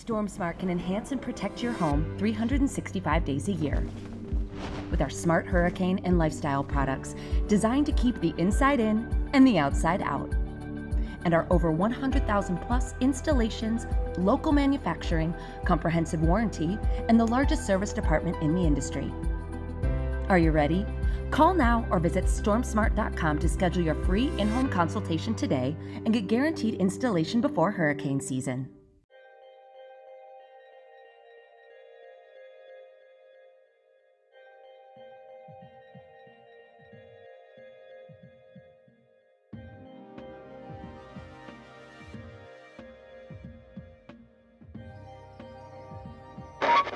StormSmart can enhance and protect your home 365 days a year. With our smart hurricane and lifestyle products designed to keep the inside in and the outside out. And our over 100,000 plus installations, local manufacturing, comprehensive warranty, and the largest service department in the industry. Are you ready? Call now or visit stormsmart.com to schedule your free in-home consultation today and get guaranteed installation before hurricane season.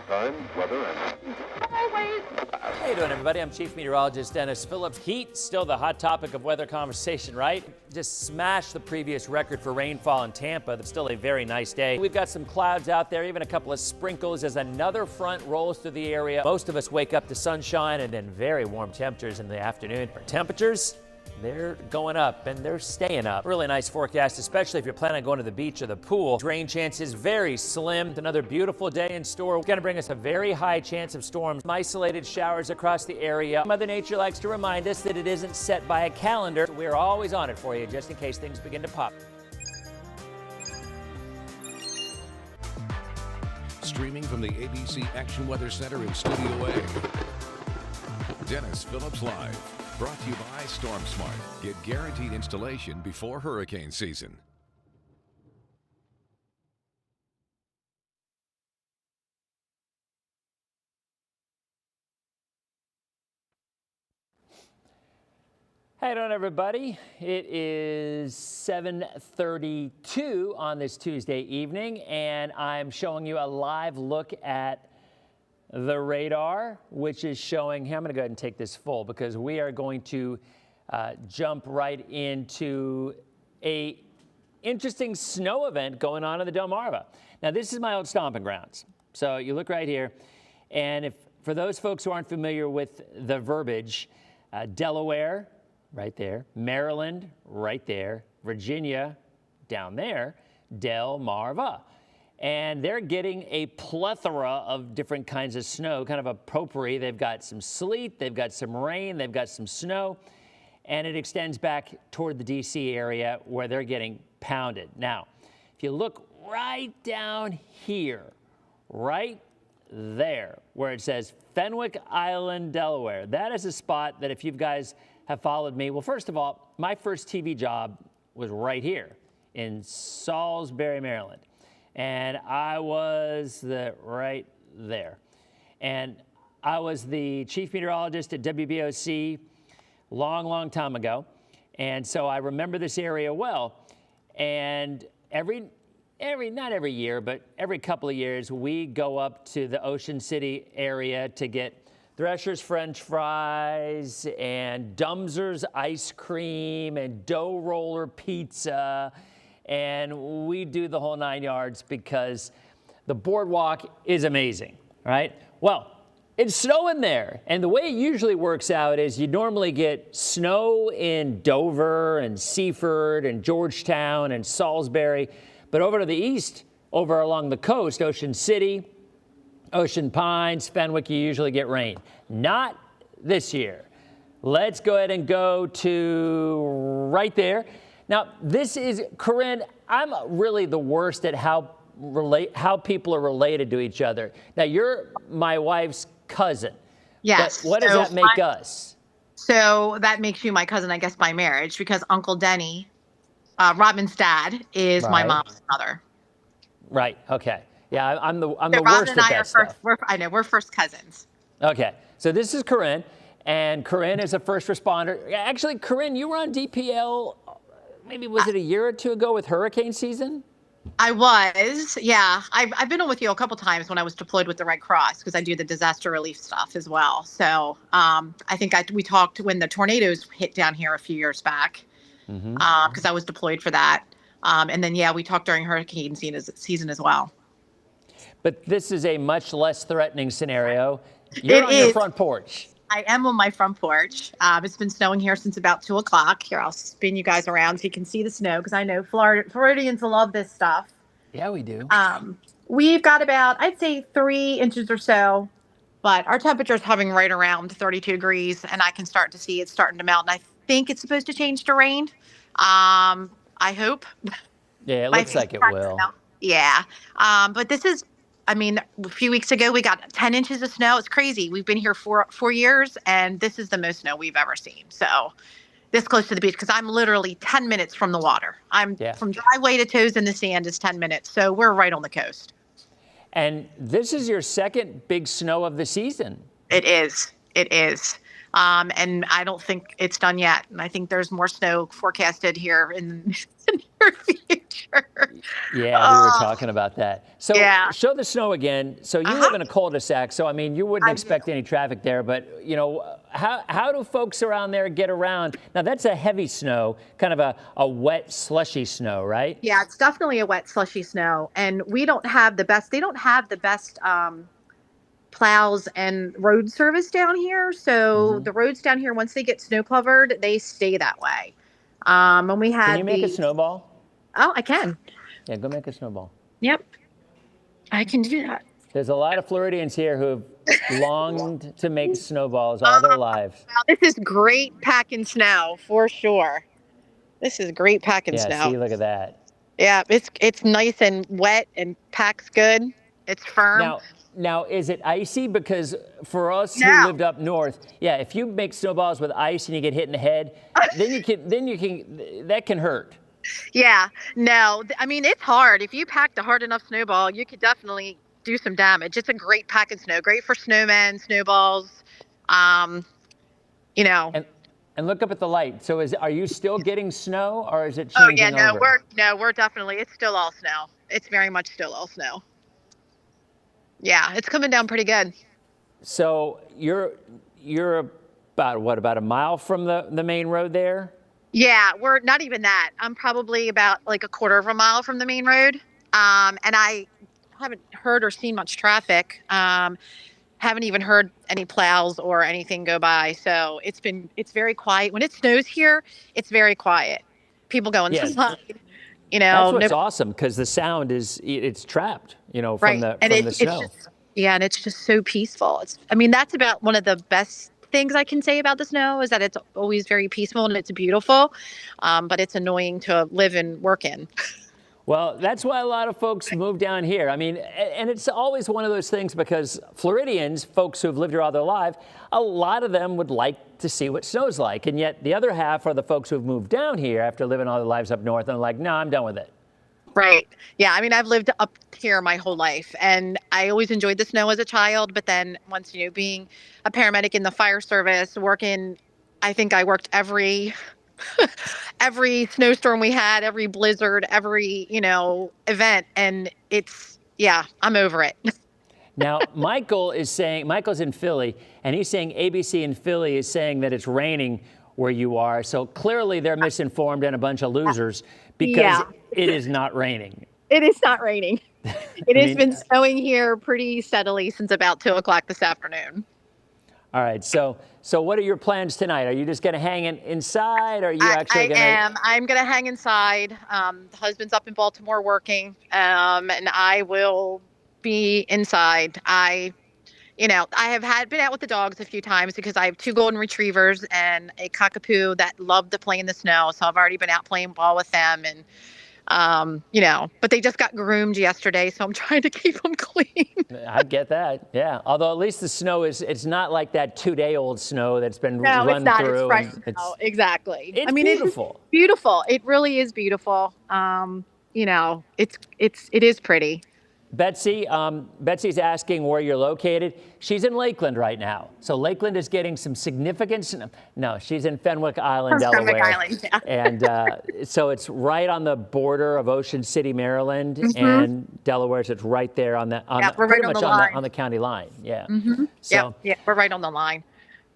Time, weather, and always. How you doing, everybody? I'm Chief Meteorologist Dennis Phillips. Heat, still the hot topic of weather conversation, right? Just smashed the previous record for rainfall in Tampa. It's still a very nice day. We've got some clouds out there, even a couple of sprinkles as another front rolls through the area. Most of us wake up to sunshine and then very warm temperatures in the afternoon. Our temperatures, they're going up and they're staying up. Really nice forecast, especially if you're planning on going to the beach or the pool. Rain chances very slim. Another beautiful day in store. It's going to bring us a very high chance of storms. Some isolated showers across the area. Mother Nature likes to remind us that it isn't set by a calendar. We're always on it for you just in case things begin to pop. Streaming from the ABC Action Weather Center in Studio A. Dennis Phillips Live. Brought to you by StormSmart. Get guaranteed installation before hurricane season. Hey, doing, everybody. It is 7:32 on this Tuesday evening, and I'm showing you a live look at the radar, which is showing here. I'm going to go ahead and take this full because we are going to jump right into a interesting snow event going on in the Delmarva. Now, this is my old stomping grounds. So you look right here, and if for those folks who aren't familiar with the verbiage, Delaware, right there, Maryland, right there, Virginia, down there, Delmarva. And they're getting a plethora of different kinds of snow, kind of a potpourri. They've got some sleet, they've got some rain, they've got some snow, and it extends back toward the DC area where they're getting pounded. Now, if you look right down here, right there, where it says Fenwick Island, Delaware, that is a spot that if you guys have followed me, well, first of all, my first TV job was right here in Salisbury, Maryland. And I was right there. And I was the chief meteorologist at WBOC long time ago. And so I remember this area well. And not every year, but every couple of years, we go up to the Ocean City area to get Thresher's French fries and Dumzer's ice cream and dough roller pizza. And we do the whole 9 yards because the boardwalk is amazing, right? Well, it's snowing there. And the way it usually works out is you normally get snow in Dover and Seaford and Georgetown and Salisbury. But over to the east, over along the coast, Ocean City, Ocean Pines, Fenwick, you usually get rain. Not this year. Let's go ahead and go to right there. Now, this is, Corinne, I'm really the worst at how people are related to each other. Now, you're my wife's cousin. Yes. But what does that make us? So that makes you my cousin, I guess, by marriage, because Uncle Denny, Robin's dad, is my mom's mother. Right. Okay. Yeah, I'm the Robin worst and at I that are stuff. we're first cousins. Okay. So this is Corinne, and Corinne is a first responder. Actually, Corinne, you were on DPL. Maybe was it a year or two ago with hurricane season? I was, yeah. I've been on with you a couple times when I was deployed with the Red Cross because I do the disaster relief stuff as well. So I think we talked when the tornadoes hit down here a few years back because I was deployed for that. And then, yeah, we talked during hurricane season as well. But this is a much less threatening scenario. You're on your front porch. I am on my front porch. It's been snowing here since about 2 o'clock. Here, I'll spin you guys around so you can see the snow because I know Floridians love this stuff. Yeah, we do. We've got about, I'd say 3 inches or so, but our temperature is hovering right around 32 degrees, and I can start to see it's starting to melt. And I think it's supposed to change to rain. I hope. Yeah, it My looks like it starting to will. melt. Yeah. But this is, I mean, a few weeks ago we got 10 inches of snow. It's crazy. We've been here for 4 years, and this is the most snow we've ever seen. So this close to the beach, because I'm literally 10 minutes from the water. I'm Yeah. from driveway to toes in the sand is 10 minutes. So we're right on the coast. And this is your second big snow of the season. It is. It is. And I don't think it's done yet. And I think there's more snow forecasted here in the near future. Yeah, we were talking about that. So Yeah. show the snow again. So you live in a cul-de-sac, so I mean, you wouldn't expect any traffic there, but you know, how do folks around there get around? Now that's a heavy snow, kind of a wet, slushy snow, right? Yeah, it's definitely a wet, slushy snow. And we don't have the best, they don't have the best plows and road service down here. So the roads down here, once they get snow covered, they stay that way. And we had Can you make a snowball? Oh, I can. Yeah, go make a snowball. Yep. I can do that. There's a lot of Floridians here who have longed to make snowballs all their lives. Wow, this is great packing snow for sure. This is great packing Yeah, snow. see, look at that. Yeah, it's nice and wet and packs good. It's firm. Now, is it icy? Because for us who No. lived up north, yeah, if you make snowballs with ice and you get hit in the head, that can hurt. Yeah, no, I mean, it's hard. If you packed a hard enough snowball, you could definitely do some damage. It's a great pack of snow, great for snowmen, snowballs. You know. And look up at the light. So are you still getting snow, or is it Oh changing yeah, over? we're definitely, it's still all snow. It's very much still all snow. Yeah, it's coming down pretty good. So you're about a mile from the main road there? Yeah, we're not even that. I'm probably about like a quarter of a mile from the main road. And I haven't heard or seen much traffic. Haven't even heard any plows or anything go by. So it's very quiet. When it snows here, it's very quiet. People go inside. You know, that's what's awesome, because the sound it's trapped, you know, from right. the snow. And it's just so peaceful. I mean, that's about one of the best things I can say about the snow is that it's always very peaceful and it's beautiful, but it's annoying to live and work in. Well, that's why a lot of folks move down here. I mean, and it's always one of those things because Floridians, folks who've lived here all their life, a lot of them would like to see what snow's like. And yet the other half are the folks who've moved down here after living all their lives up north and are like, no, I'm done with it. Right. Yeah. I mean, I've lived up here my whole life and I always enjoyed the snow as a child. But then once, you know, being a paramedic in the fire service, I think I worked every snowstorm we had, every blizzard, every, you know, event. And I'm over it. Now, Michael's in Philly, and he's saying ABC in Philly is saying that it's raining where you are. So clearly they're misinformed and a bunch of losers because it is not raining. It is not raining. It has been snowing here pretty steadily since about 2:00 this afternoon. All right. So what are your plans tonight? Are you just going to hang inside? Or are you actually going to? I am. I'm going to hang inside. The husband's up in Baltimore working, and I will be inside. I have been out with the dogs a few times because I have 2 golden retrievers and a cockapoo that love to play in the snow. So I've already been out playing ball with them and, but they just got groomed yesterday. So I'm trying to keep them clean. I get that. Yeah. Although at least the snow it's not like that 2-day-old snow that's been run through. No, it's not. It's fresh snow. Exactly. It's beautiful. It's beautiful. It really is beautiful. It is pretty. Betsy's asking where you're located. She's in Lakeland right now. So Lakeland is getting some significant. No, she's in Fenwick Island, Delaware. Fenwick Island, yeah. And so it's right on the border of Ocean City, Maryland, and Delaware. So it's right there on the county line. Yeah. Mm-hmm. So, yeah, we're right on the line.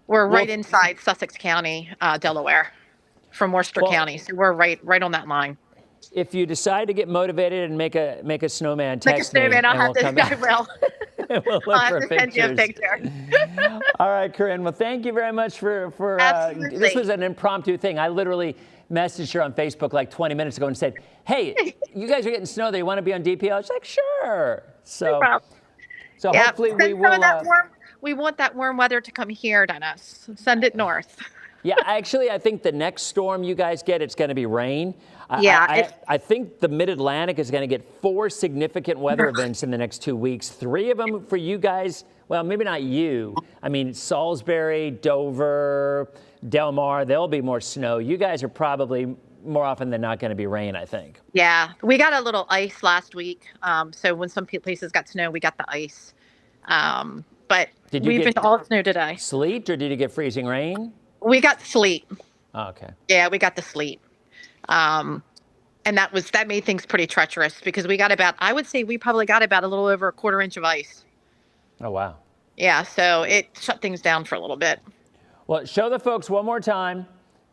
We're right inside Sussex County, Delaware, from Worcester County. So we're right on that line. If you decide to get motivated and make a snowman, text me. I will. We'll look I'll for have to send you a picture. All right, Corinne. Well, thank you very much for Absolutely. This was an impromptu thing. I literally messaged her on Facebook like 20 minutes ago and said, hey, you guys are getting snow. They want to be on DPL? She's like, sure. So, problem. so Yeah, hopefully send we some will. of that warm. We want that warm weather to come here, Dennis. Send it north. Yeah, actually, I think the next storm you guys get, it's going to be rain. Yeah, I think the Mid-Atlantic is going to get 4 significant weather events in the next 2 weeks. 3 of them for you guys. Well, maybe not you. I mean, Salisbury, Dover, Delmarva, there'll be more snow. You guys are probably more often than not going to be rain, I think. Yeah, we got a little ice last week. So when some places got snow, we got the ice. But Did you we've get been all snow today. sleet, or did you get freezing rain? We got sleet. Oh, okay. Yeah, we got the sleet. And that made things pretty treacherous because we got about, I would say we probably got about a little over a 1/4 inch of ice. Oh, wow. Yeah, so it shut things down for a little bit. Well, show the folks one more time.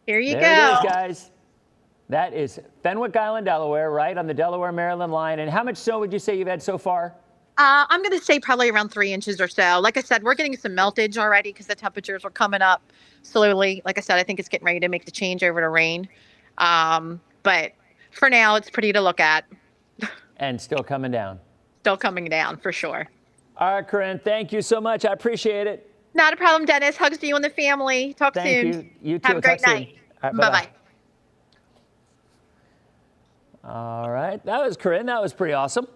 Here you There go. it is, guys. That is Fenwick Island, Delaware, right on the Delaware-Maryland line. And how much snow would you say you've had so far? I'm going to say probably around 3 inches or so. Like I said, we're getting some meltage already because the temperatures are coming up slowly. Like I said, I think it's getting ready to make the change over to rain. But for now, it's pretty to look at. And still coming down. Still coming down for sure. All right, Corinne, thank you so much. I appreciate it. Not a problem, Dennis. Hugs to you and the family. Talk Thank soon. you. You too. Have a great Talk soon. night. All right, Bye-bye. All right, that was Corinne. That was pretty awesome.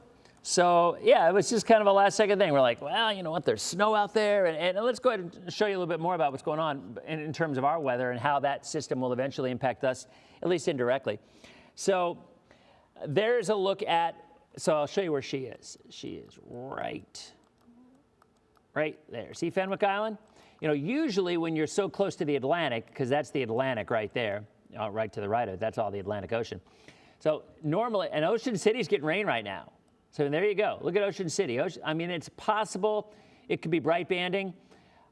So, yeah, it was just kind of a last-second thing. We're like, well, you know what, there's snow out there. And let's go ahead and show you a little bit more about what's going on in terms of our weather and how that system will eventually impact us, at least indirectly. So there's a look at, so I'll show you where she is. She is right there. See Fenwick Island? You know, usually when you're so close to the Atlantic, because that's the Atlantic right there, right to the right of it, that's all the Atlantic Ocean. So normally, and Ocean City's getting rain right now. So there you go. Look at Ocean City. I mean, it's possible it could be bright banding.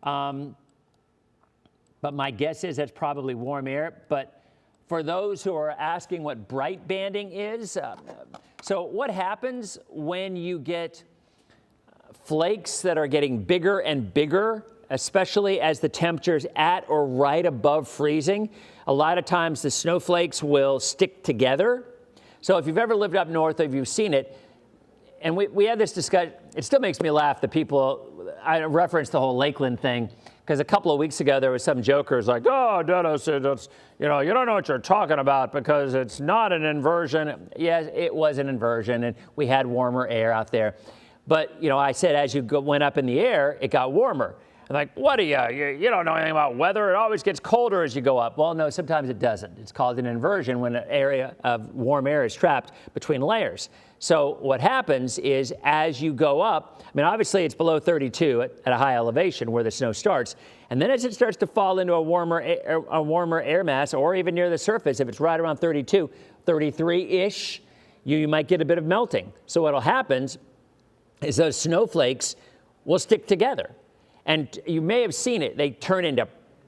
But my guess is that's probably warm air. But for those who are asking what bright banding is, so what happens when you get flakes that are getting bigger and bigger, especially as the temperature's at or right above freezing? A lot of times the snowflakes will stick together. So if you've ever lived up north, or if you've seen it, and we had this discussion, it still makes me laugh that I referenced the whole Lakeland thing, because a couple of weeks ago there was some jokers like, oh, Dennis, it's, you don't know what you're talking about because it's not an inversion. Yes, it was an inversion, and we had warmer air out there. But, I said as you went up in the air, it got warmer. I'm like, what are you don't know anything about weather. It always gets colder as you go up. Well, no, sometimes it doesn't. It's called an inversion when an area of warm air is trapped between layers. So what happens is as you go up, I mean, obviously it's below 32 at a high elevation where the snow starts. And then as it starts to fall into a warmer air mass, or even near the surface, if it's right around 32, 33-ish, you might get a bit of melting. So what'll happen is those snowflakes will stick together. And you may have seen it. They turn into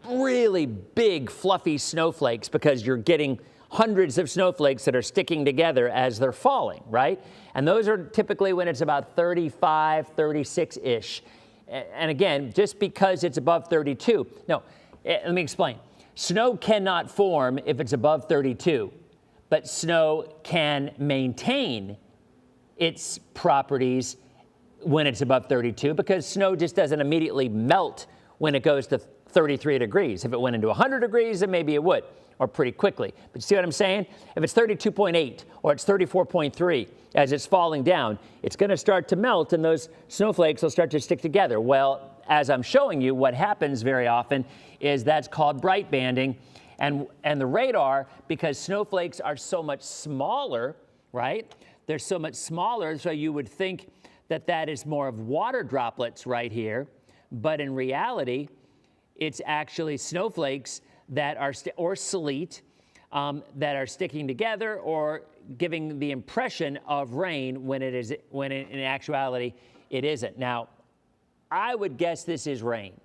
really big, fluffy snowflakes because you're getting hundreds of snowflakes that are sticking together as they're falling, right? And those are typically when it's about 35, 36-ish. And again, just because it's above 32. No, let me explain. Snow cannot form if it's above 32, but snow can maintain its properties when it's above 32, because snow just doesn't immediately melt when it goes to 33 degrees. If it went into 100 degrees, then maybe it would, or pretty quickly. But you see what I'm saying? If it's 32.8 or it's 34.3 as it's falling down, it's going to start to melt and those snowflakes will start to stick together. Well, as I'm showing you, what happens very often is that's called bright banding. And the radar, because snowflakes are so much smaller, right? They're so much smaller, so you would think that is more of water droplets right here, but in reality, it's actually snowflakes that are, or sleet, that are sticking together or giving the impression of rain when in actuality it isn't. Now, I would guess this is rain.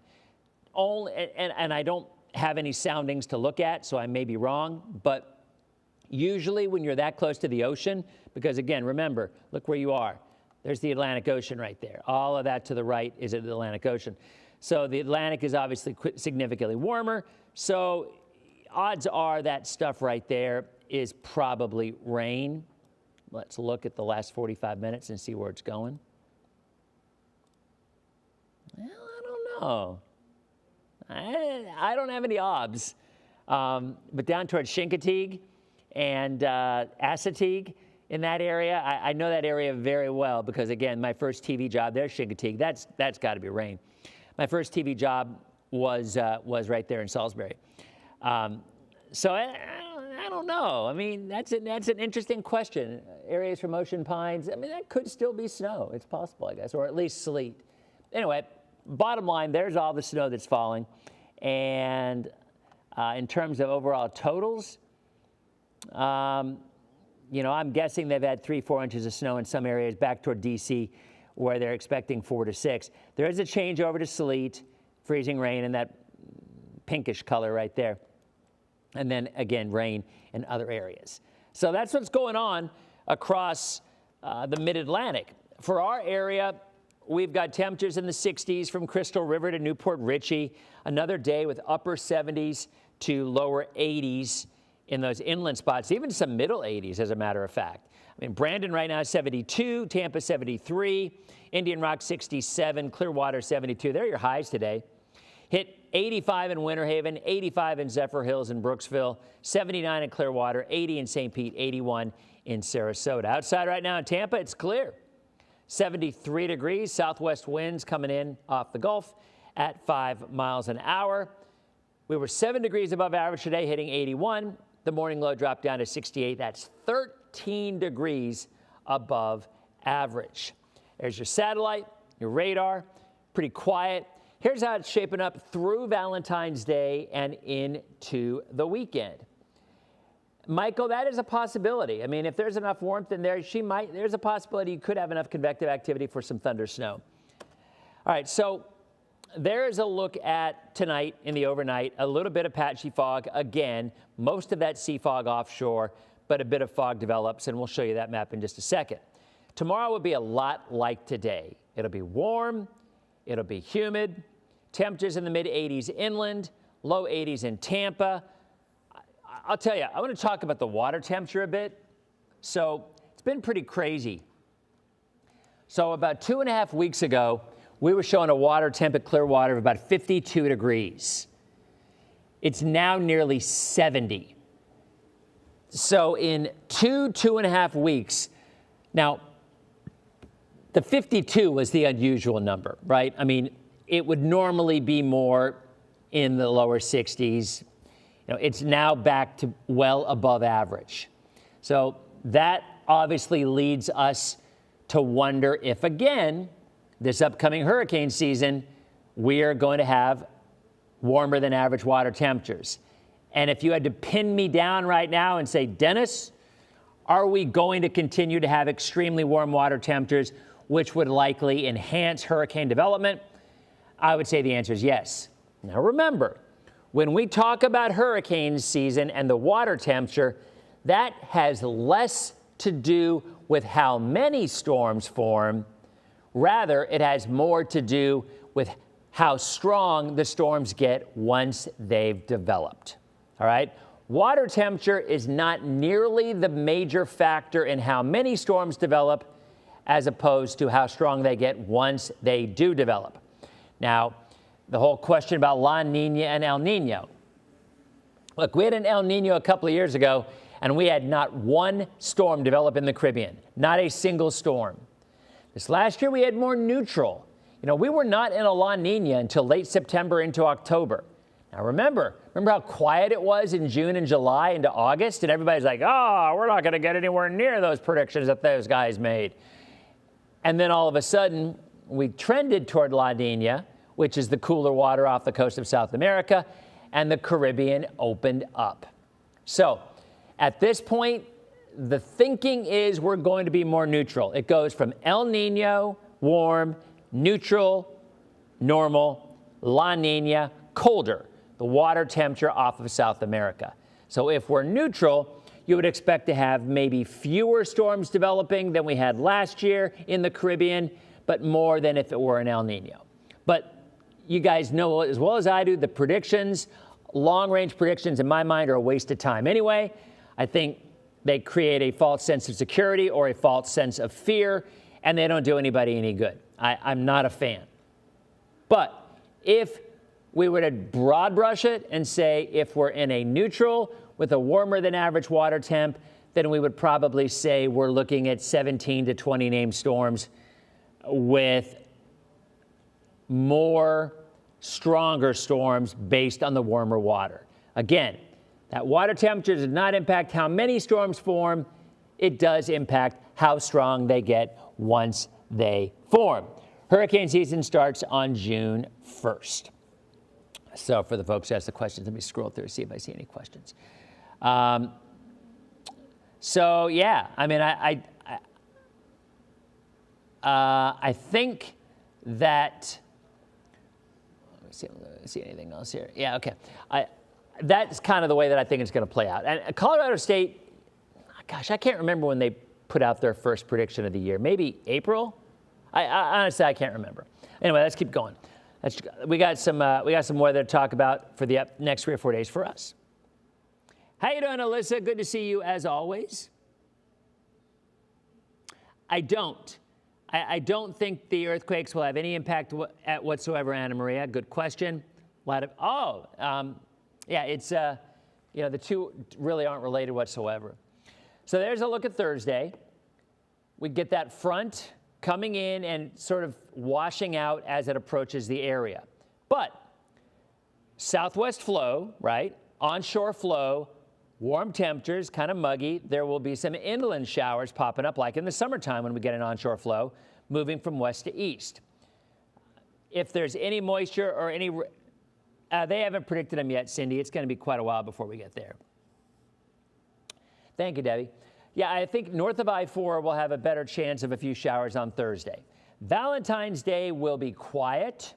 And I don't have any soundings to look at, so I may be wrong, but usually when you're that close to the ocean, because again, remember, look where you are. There's the Atlantic Ocean right there. All of that to the right is the Atlantic Ocean. So the Atlantic is obviously significantly warmer. So odds are that stuff right there is probably rain. Let's look at the last 45 minutes and see where it's going. Well, I don't know. I don't have any obs. But down towards Chincoteague and Assateague, in that area, I know that area very well because, again, my first TV job there's Chincoteague. That's got to be rain. My first TV job was right there in Salisbury. So I don't know. I mean, that's an interesting question. Areas from Ocean Pines, I mean, that could still be snow. It's possible, I guess, or at least sleet. Anyway, bottom line, there's all the snow that's falling. And in terms of overall totals, you know, I'm guessing they've had 3-4 inches of snow in some areas back toward D.C. where they're expecting 4 to 6. There is a change over to sleet, freezing rain in that pinkish color right there. And then again, rain in other areas. So that's what's going on across the mid-Atlantic. For our area, we've got temperatures in the 60s from Crystal River to Newport Richey. Another day with upper 70s to lower 80s in those inland spots, even some middle 80s, as a matter of fact. I mean, Brandon right now is 72, Tampa 73, Indian Rock 67, Clearwater 72. They're your highs today. Hit 85 in Winter Haven, 85 in Zephyr Hills and Brooksville, 79 in Clearwater, 80 in St. Pete, 81 in Sarasota. Outside right now in Tampa, it's clear. 73 degrees, southwest winds coming in off the Gulf at 5 miles an hour. We were 7 degrees above average today, hitting 81. The morning low dropped down to 68. That's 13 degrees above average. There's your satellite, your radar, pretty quiet. Here's how it's shaping up through Valentine's Day and into the weekend. Michael, that is a possibility. I mean, if there's enough warmth in there, there's a possibility you could have enough convective activity for some thunder snow. All right, so there is a look at tonight in the overnight, a little bit of patchy fog. Again, most of that sea fog offshore, but a bit of fog develops, and we'll show you that map in just a second. Tomorrow will be a lot like today. It'll be warm, it'll be humid, temperatures in the mid-80s inland, low 80s in Tampa. I'll tell you, I want to talk about the water temperature a bit. So it's been pretty crazy. So about 2.5 weeks ago, we were showing a water temp at Clearwater of about 52 degrees. It's now nearly 70. So in 2.5 weeks, now the 52 was the unusual number, right? I mean, it would normally be more in the lower 60s. You know, it's now back to well above average. So that obviously leads us to wonder if, again, this upcoming hurricane season, we are going to have warmer than average water temperatures. And if you had to pin me down right now and say, Dennis, are we going to continue to have extremely warm water temperatures, which would likely enhance hurricane development? I would say the answer is yes. Now remember, when we talk about hurricane season and the water temperature, that has less to do with how many storms form. Rather, it has more to do with how strong the storms get once they've developed. All right? Water temperature is not nearly the major factor in how many storms develop as opposed to how strong they get once they do develop. Now, the whole question about La Nina and El Nino. Look, we had an El Nino a couple of years ago, and we had not one storm develop in the Caribbean, not a single storm. This last year, we had more neutral. You know, we were not in a La Nina until late September into October. Now, remember how quiet it was in June and July into August? And everybody's like, oh, we're not going to get anywhere near those predictions that those guys made. And then all of a sudden, we trended toward La Nina, which is the cooler water off the coast of South America, and the Caribbean opened up. So at this point, the thinking is we're going to be more neutral. It goes from El Nino, warm, neutral, normal, La Nina, colder, the water temperature off of South America. So if we're neutral, you would expect to have maybe fewer storms developing than we had last year in the Caribbean, but more than if it were an El Nino. But you guys know as well as I do, the predictions, long-range predictions in my mind are a waste of time anyway. I think they create a false sense of security or a false sense of fear, and they don't do anybody any good. I'm not a fan. But if we were to broad brush it and say if we're in a neutral with a warmer than average water temp, then we would probably say we're looking at 17 to 20 named storms with more stronger storms based on the warmer water. Again, that water temperature does not impact how many storms form. It does impact how strong they get once they form. Hurricane season starts on June 1st. So for the folks who asked the questions, let me scroll through and see if I see any questions. So yeah, I mean, I think that, let me see anything else here. Yeah, okay. That's kind of the way that I think it's going to play out. And Colorado State, gosh, I can't remember when they put out their first prediction of the year. Maybe April? I honestly, I can't remember. Anyway, let's keep going. We got some weather to talk about for the next 3 or 4 days for us. How you doing, Alyssa? Good to see you as always. I don't think the earthquakes will have any impact whatsoever, Anna Maria. Good question. Yeah, it's, the two really aren't related whatsoever. So there's a look at Thursday. We get that front coming in and sort of washing out as it approaches the area. But southwest flow, right? Onshore flow, warm temperatures, kind of muggy. There will be some inland showers popping up like in the summertime when we get an onshore flow moving from west to east. If there's any moisture or any, they haven't predicted them yet, Cindy. It's going to be quite a while before we get there. Thank you, Debbie. Yeah, I think north of I-4 will have a better chance of a few showers on Thursday. Valentine's Day will be quiet.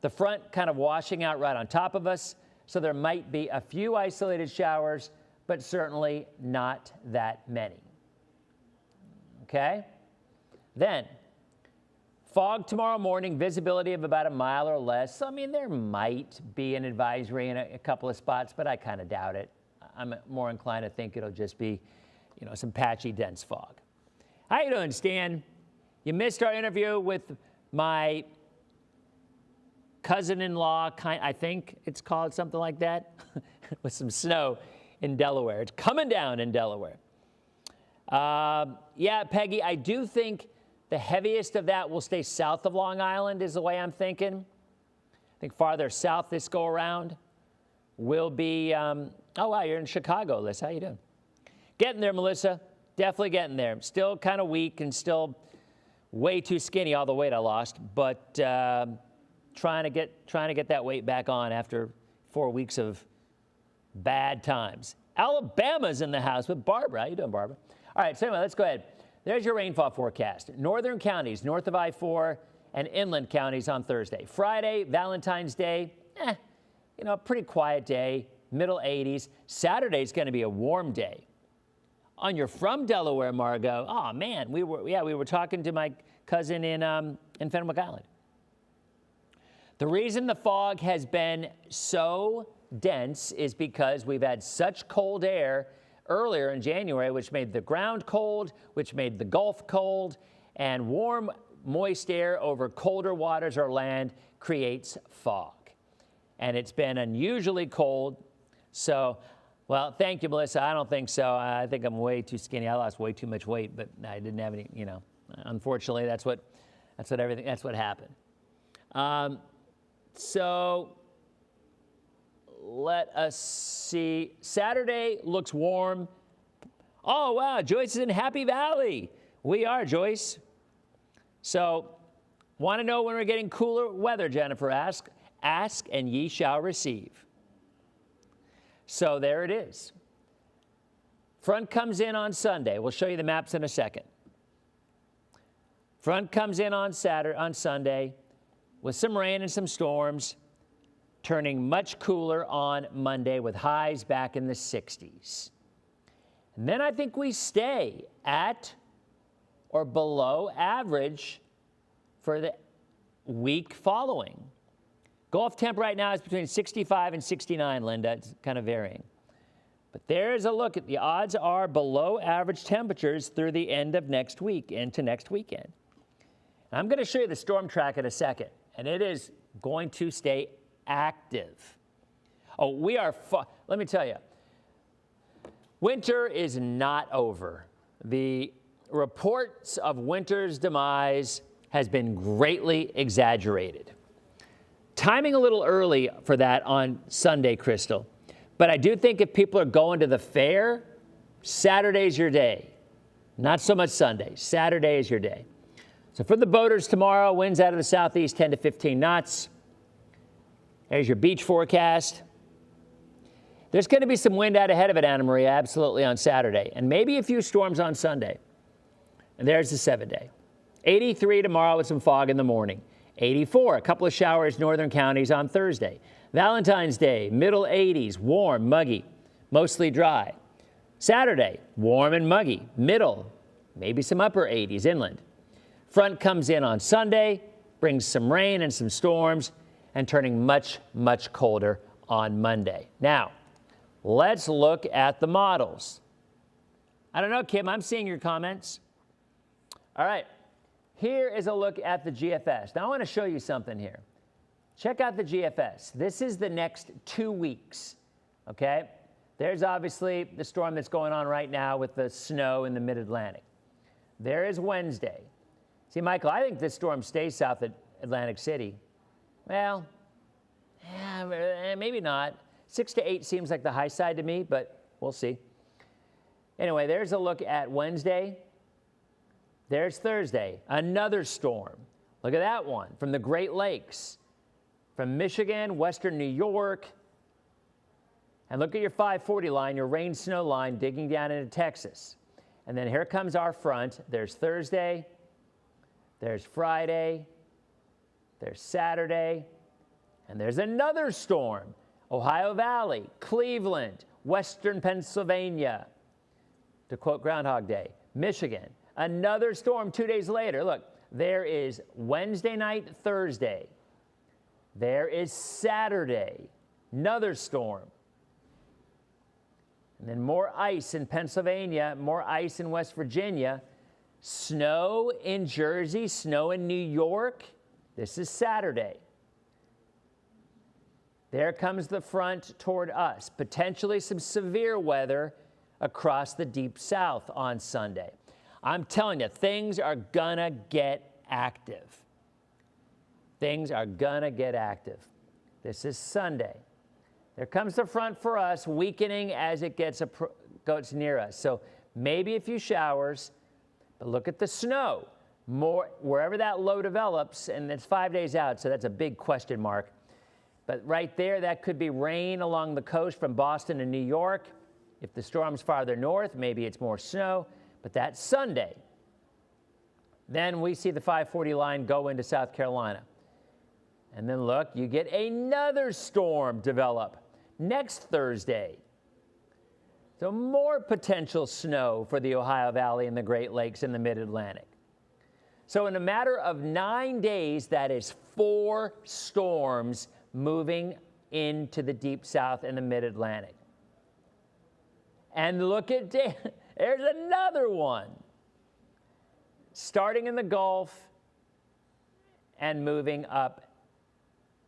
The front kind of washing out right on top of us. So there might be a few isolated showers, but certainly not that many. Okay? Then, fog tomorrow morning, visibility of about a mile or less. So, I mean, there might be an advisory in a couple of spots, but I kind of doubt it. I'm more inclined to think it'll just be, some patchy, dense fog. How you doing, Stan? You missed our interview with my cousin-in-law, I think it's called something like that, with some snow in Delaware. It's coming down in Delaware. Yeah, Peggy, I do think the heaviest of that will stay south of Long Island is the way I'm thinking. I think farther south this go around will be, oh wow, you're in Chicago, Liz, how you doing? Getting there, Melissa, definitely getting there. Still kind of weak and still way too skinny, all the weight I lost, but trying to get that weight back on after 4 weeks of bad times. Alabama's in the house with Barbara. How you doing, Barbara? All right, so anyway, let's go ahead. There's your rainfall forecast. Northern counties, north of I-4, and inland counties on Thursday. Friday, Valentine's Day, a pretty quiet day, middle 80s. Saturday's going to be a warm day. On your from Delaware, Margot, oh man, we were talking to my cousin in Fenwick Island. The reason the fog has been so dense is because we've had such cold air earlier in January, which made the ground cold, which made the Gulf cold, and warm, moist air over colder waters or land creates fog. And it's been unusually cold. So, well, thank you, Melissa. I don't think so. I think I'm way too skinny. I lost way too much weight, but I didn't have any, unfortunately, that's what happened. So let us see. Saturday looks warm. Oh, wow, Joyce is in Happy Valley. We are, Joyce. So want to know when we're getting cooler weather, Jennifer asked. Ask and ye shall receive. So there it is. Front comes in on Sunday. We'll show you the maps in a second. Front comes in on Sunday with some rain and some storms, turning much cooler on Monday with highs back in the 60s. And then I think we stay at or below average for the week following. Gulf temp right now is between 65 and 69, Linda. It's kind of varying. But there's a look at the odds are below average temperatures through the end of next week into next weekend. And I'm going to show you the storm track in a second. And it is going to stay active. Oh, we are, let me tell you, winter is not over. The reports of winter's demise has been greatly exaggerated. Timing a little early for that on Sunday, Crystal. But I do think if people are going to the fair, Saturday's your day. Not so much Sunday. Saturday is your day. So for the boaters tomorrow, winds out of the southeast 10 to 15 knots. There's your beach forecast. There's going to be some wind out ahead of it, Anna Maria, absolutely on Saturday. And maybe a few storms on Sunday. And there's the 7-day. 83 tomorrow with some fog in the morning. 84, a couple of showers northern counties on Thursday. Valentine's Day, middle 80s, warm, muggy, mostly dry. Saturday, warm and muggy, middle, maybe some upper 80s inland. Front comes in on Sunday, brings some rain and some storms, and turning much, much colder on Monday. Now, let's look at the models. I don't know, Kim, I'm seeing your comments. All right, here is a look at the GFS. Now, I want to show you something here. Check out the GFS. This is the next 2 weeks, okay? There's obviously the storm that's going on right now with the snow in the mid-Atlantic. There is Wednesday. See, Michael, I think this storm stays south at Atlantic City. Well, yeah, maybe not. 6 to 8 seems like the high side to me, but we'll see. Anyway, there's a look at Wednesday. There's Thursday, another storm. Look at that one from the Great Lakes, from Michigan, western New York. And look at your 540 line, your rain snow line digging down into Texas. And then here comes our front. There's Thursday, there's Friday, there's Saturday, and there's another storm. Ohio Valley, Cleveland, western Pennsylvania, to quote Groundhog Day, Michigan. Another storm 2 days later. Look, there is Wednesday night, Thursday. There is Saturday, another storm. And then more ice in Pennsylvania, more ice in West Virginia, snow in Jersey, snow in New York. This is Saturday. There comes the front toward us. Potentially some severe weather across the deep south on Sunday. I'm telling you, things are gonna get active. Things are gonna get active. This is Sunday. There comes the front for us, weakening as it goes near us. So maybe a few showers, but look at the snow. More wherever that low develops, and it's 5 days out, so that's a big question mark. But right there, that could be rain along the coast from Boston to New York. If the storm's farther north, maybe it's more snow, but that's Sunday. Then we see the 540 line go into South Carolina. And then look, you get another storm develop next Thursday. So more potential snow for the Ohio Valley and the Great Lakes in the Mid-Atlantic. So in a matter of 9 days, that is 4 storms moving into the deep south and the Mid-Atlantic. And look at, there's another one. Starting in the Gulf and moving up.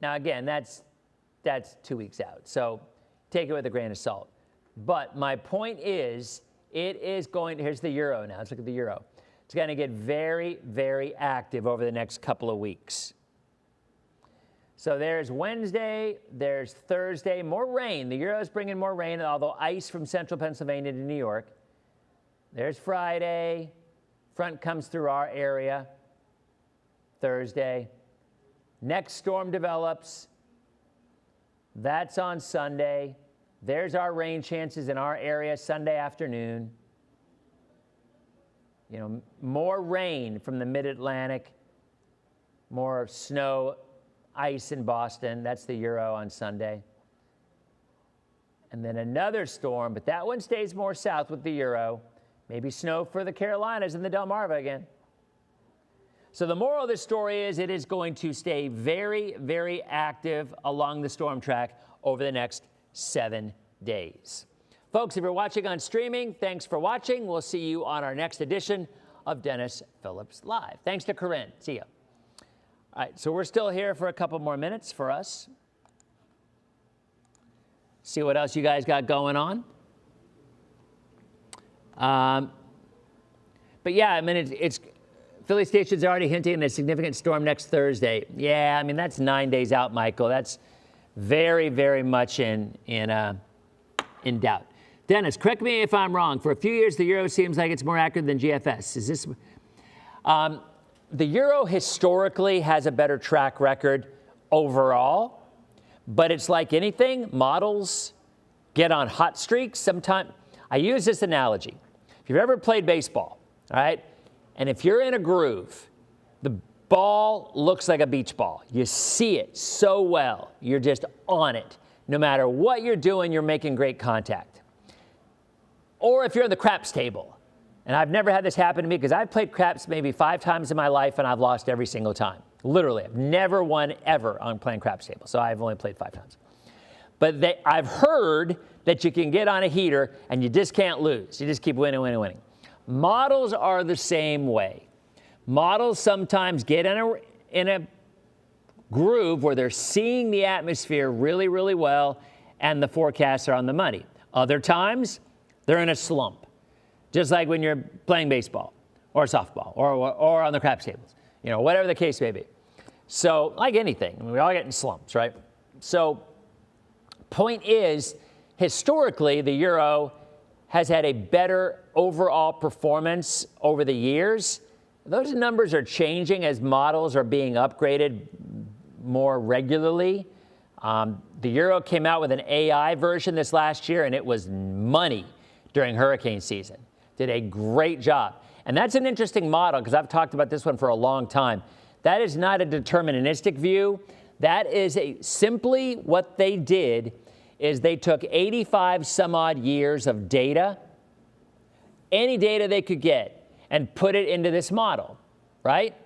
Now again, that's 2 weeks out, so take it with a grain of salt. But my point is, it is going, here's the Euro now, let's look at the Euro. It's going to get very, very active over the next couple of weeks. So there's Wednesday, there's Thursday, more rain. The Euro's bringing more rain, although ice from central Pennsylvania to New York. There's Friday, front comes through our area, Thursday. Next storm develops, that's on Sunday. There's our rain chances in our area Sunday afternoon. You know, more rain from the Mid-Atlantic, more snow, ice in Boston. That's the Euro on Sunday. And then another storm, but that one stays more south with the Euro. Maybe snow for the Carolinas and the Delmarva again. So the moral of this story is it is going to stay very, very active along the storm track over the next 7 days. Folks, if you're watching on streaming, thanks for watching. We'll see you on our next edition of Dennis Phillips Live. Thanks to Corinne. See ya. All right, so we're still here for a couple more minutes for us. See what else you guys got going on. But yeah, I mean, it's Philly Station's already hinting at a significant storm next Thursday. Yeah, I mean, that's 9 days out, Michael. That's very, very much in doubt. Dennis, correct me if I'm wrong. For a few years, the euro seems like it's more accurate than GFS. Is this? The euro historically has a better track record overall, but it's like anything. Models get on hot streaks. Sometimes I use this analogy. If you've ever played baseball, all right, and if you're in a groove, the ball looks like a beach ball. You see it so well. You're just on it. No matter what you're doing, you're making great contact. Or if you're in the craps table, and I've never had this happen to me because I've played craps maybe 5 times in my life and I've lost every single time. Literally, I've never won ever on playing craps table, so I've only played 5 times. But I've heard that you can get on a heater and you just can't lose. You just keep winning, winning, winning. Models are the same way. Models sometimes get in a groove where they're seeing the atmosphere really, really well and the forecasts are on the money. Other times, they're in a slump. Just like when you're playing baseball or softball or on the craps tables, you know, whatever the case may be. So like anything, I mean, we all get in slumps, right? So point is, historically, the euro has had a better overall performance over the years. Those numbers are changing as models are being upgraded more regularly. The euro came out with an AI version this last year, and it was money during hurricane season. Did a great job. And that's an interesting model because I've talked about this one for a long time. That is not a deterministic view. That is simply what they did is they took 85 some odd years of data, any data they could get, and put it into this model, right?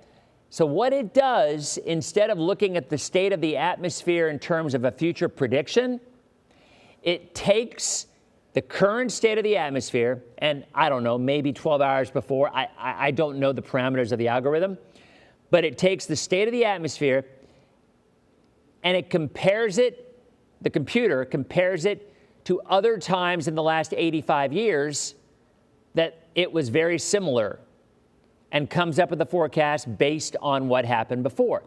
So what it does, instead of looking at the state of the atmosphere in terms of a future prediction, it takes the current state of the atmosphere, and I don't know, maybe 12 hours before, I don't know the parameters of the algorithm, but it takes the state of the atmosphere and it compares it, the computer compares it to other times in the last 85 years that it was very similar and comes up with a forecast based on what happened before.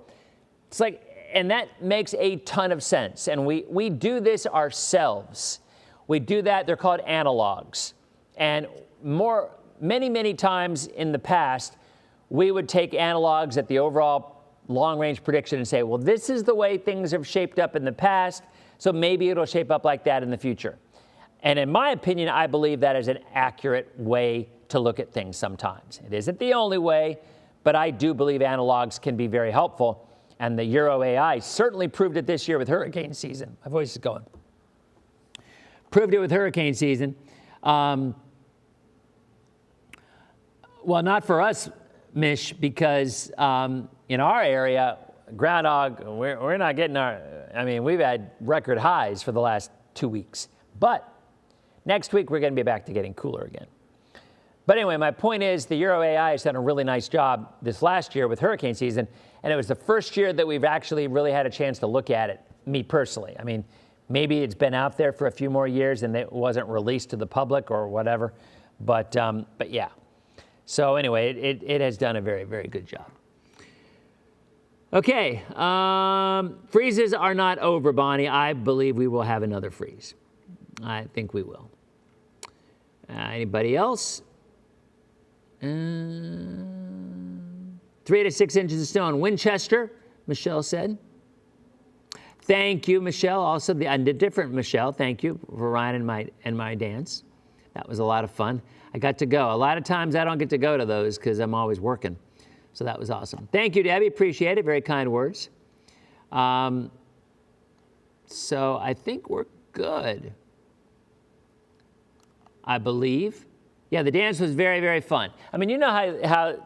It's like, and that makes a ton of sense. And we do this ourselves. We do that, they're called analogs. And many times in the past, we would take analogs at the overall long-range prediction and say, well, this is the way things have shaped up in the past, so maybe it'll shape up like that in the future. And in my opinion, I believe that is an accurate way to look at things sometimes. It isn't the only way, but I do believe analogs can be very helpful. And the Euro AI certainly proved it this year with hurricane season. My voice is going. Proved it with hurricane season. Well, not for us, Mish, because in our area, groundhog, we're not getting we've had record highs for the last 2 weeks. But next week, we're going to be back to getting cooler again. But anyway, my point is the Euro AI has done a really nice job this last year with hurricane season, and it was the first year that we've actually really had a chance to look at it, me personally. I mean, maybe it's been out there for a few more years and it wasn't released to the public or whatever, but yeah. So anyway, it has done a very, very good job. Okay, freezes are not over, Bonnie. I believe we will have another freeze. I think we will. Anybody else? 3 to 6 inches of snow in Winchester, Michelle said. Thank you, Michelle. Also, the different Michelle. Thank you for Ryan and my dance. That was a lot of fun. I got to go. A lot of times I don't get to go to those because I'm always working. So that was awesome. Thank you, Debbie. Appreciate it. Very kind words. So I think we're good. I believe. Yeah, the dance was very, very fun. I mean, you know how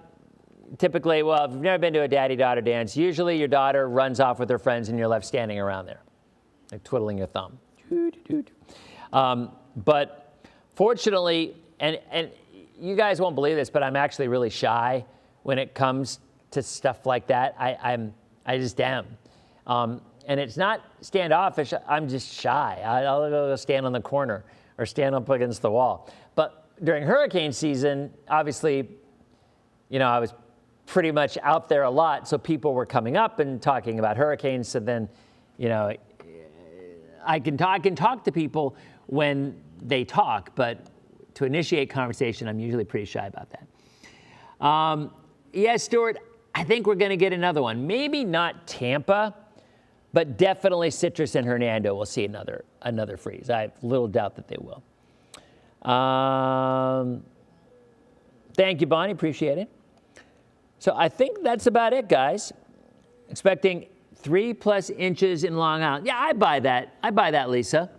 typically, well, if you've never been to a daddy-daughter dance, usually your daughter runs off with her friends and you're left standing around there, like twiddling your thumb. But fortunately, and you guys won't believe this, but I'm actually really shy when it comes to stuff like that. I just am. And it's not standoffish. I'm just shy. I'll go stand on the corner or stand up against the wall. But during hurricane season, obviously, I was pretty much out there a lot. So people were coming up and talking about hurricanes. So then, I can talk to people when they talk, but to initiate conversation, I'm usually pretty shy about that. Yes, Stuart, I think we're going to get another one. Maybe not Tampa, but definitely Citrus and Hernando will see another freeze. I have little doubt that they will. Thank you, Bonnie. Appreciate it. So I think that's about it, guys. Expecting 3+ inches in Long Island. Yeah, I buy that, Lisa.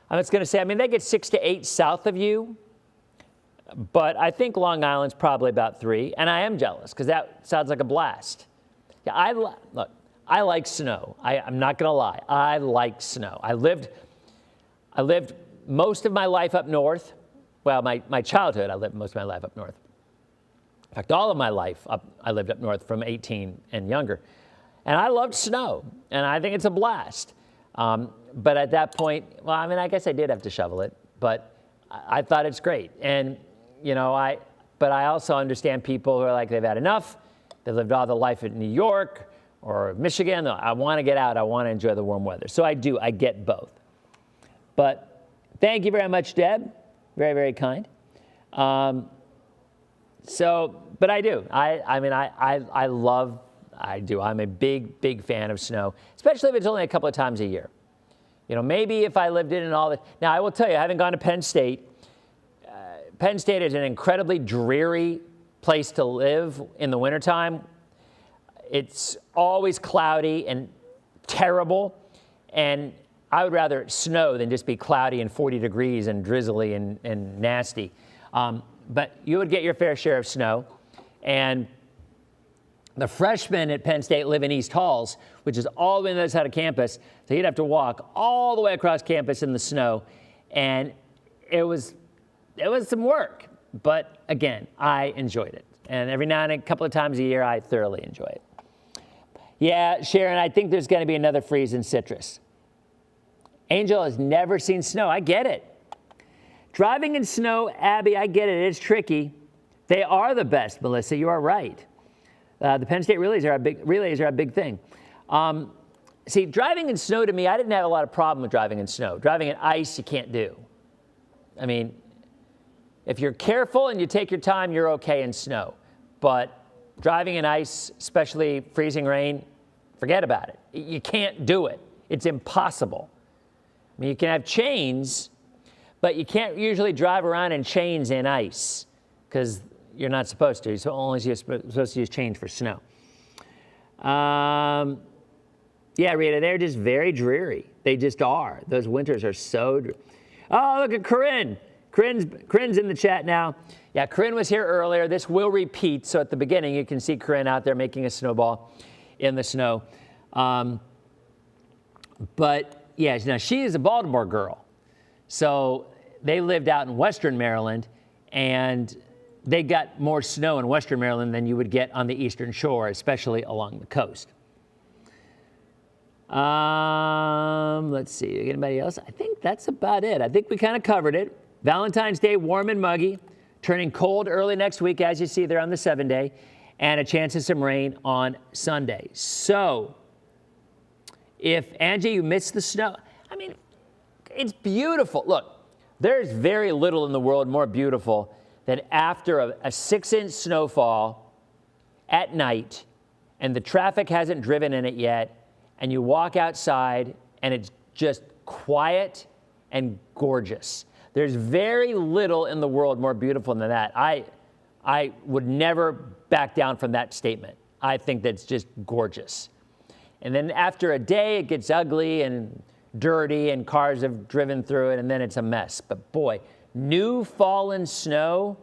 I was going to say, they get 6 to 8 south of you, but I think Long Island's probably about 3, and I am jealous because that sounds like a blast. Yeah, look, I like snow. I'm not going to lie. I like snow. I lived most of my life up north. Well, my childhood, I lived most of my life up north. In fact, all of my life, I lived up north from 18 and younger. And I loved snow, and I think it's a blast. But at that point, well, I guess I did have to shovel it, but I thought it's great. And, but I also understand people who are like, they've had enough. They've lived all their life in New York or Michigan. I want to get out. I want to enjoy the warm weather. So I do. I get both. But thank you very much, Deb. Very, very kind. But I do. I do. I'm a big, big fan of snow, especially if it's only a couple of times a year. Maybe if I lived in all the... Now, I will tell you, having gone to Penn State, Penn State is an incredibly dreary place to live in the wintertime. It's always cloudy and terrible, and I would rather it snow than just be cloudy and 40 degrees and drizzly and nasty. But you would get your fair share of snow, and the freshmen at Penn State live in East Halls, which is all the way on the other side of campus, so you'd have to walk all the way across campus in the snow, and it was some work, but again, I enjoyed it. And every now and then, a couple of times a year, I thoroughly enjoy it. Yeah, Sharon, I think there's going to be another freeze in Citrus. Angel has never seen snow. I get it. Driving in snow, Abby, I get it. It's tricky. They are the best, Melissa. You are right. The Penn State relays are a big thing. See, driving in snow to me, I didn't have a lot of problem with driving in snow. Driving in ice, you can't do. If you're careful and you take your time, you're okay in snow. But driving in ice, especially freezing rain, forget about it. You can't do it. It's impossible. You can have chains, but you can't usually drive around in chains in ice because you're not supposed to. So only you're supposed to use chains for snow. Yeah, Rita, they're just very dreary. They just are. Those winters are so dreary. Oh, look at Corinne. Corinne's in the chat now. Yeah, Corinne was here earlier. This will repeat. So at the beginning, you can see Corinne out there making a snowball in the snow. But yeah, now she is a Baltimore girl. So they lived out in Western Maryland, and they got more snow in Western Maryland than you would get on the Eastern Shore, especially along the coast. Let's see, anybody else? I think that's about it. I think we kind of covered it. Valentine's Day, warm and muggy, turning cold early next week, as you see there on the 7-day, and a chance of some rain on Sunday. So, if, Angie, you missed the snow, it's beautiful. Look, there's very little in the world more beautiful than after a 6-inch snowfall at night, and the traffic hasn't driven in it yet, and you walk outside, and it's just quiet and gorgeous. There's very little in the world more beautiful than that. I would never back down from that statement. I think that's just gorgeous. And then after a day, it gets ugly and dirty, and cars have driven through it, and then it's a mess. But boy, new fallen snow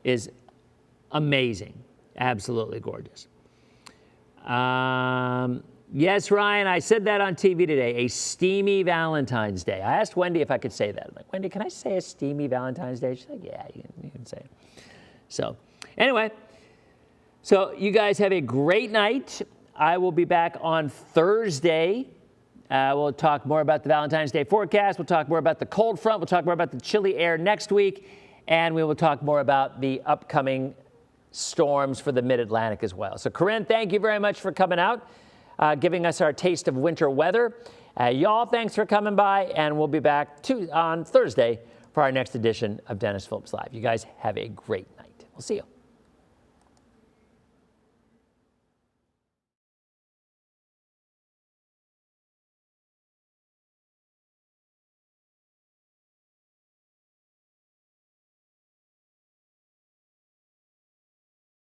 is amazing. Absolutely gorgeous. Yes, Ryan, I said that on TV today, a steamy Valentine's Day. I asked Wendy if I could say that. I'm like, Wendy, can I say a steamy Valentine's Day? She's like, yeah, you can say it. So anyway, so you guys have a great night. I will be back on Thursday. We'll talk more about the Valentine's Day forecast. We'll talk more about the cold front. We'll talk more about the chilly air next week. And we will talk more about the upcoming storms for the Mid-Atlantic as well. So, Corinne, thank you very much for coming out, giving us our taste of winter weather. Y'all, thanks for coming by, and we'll be back on Thursday for our next edition of Dennis Phillips Live. You guys have a great night. We'll see you.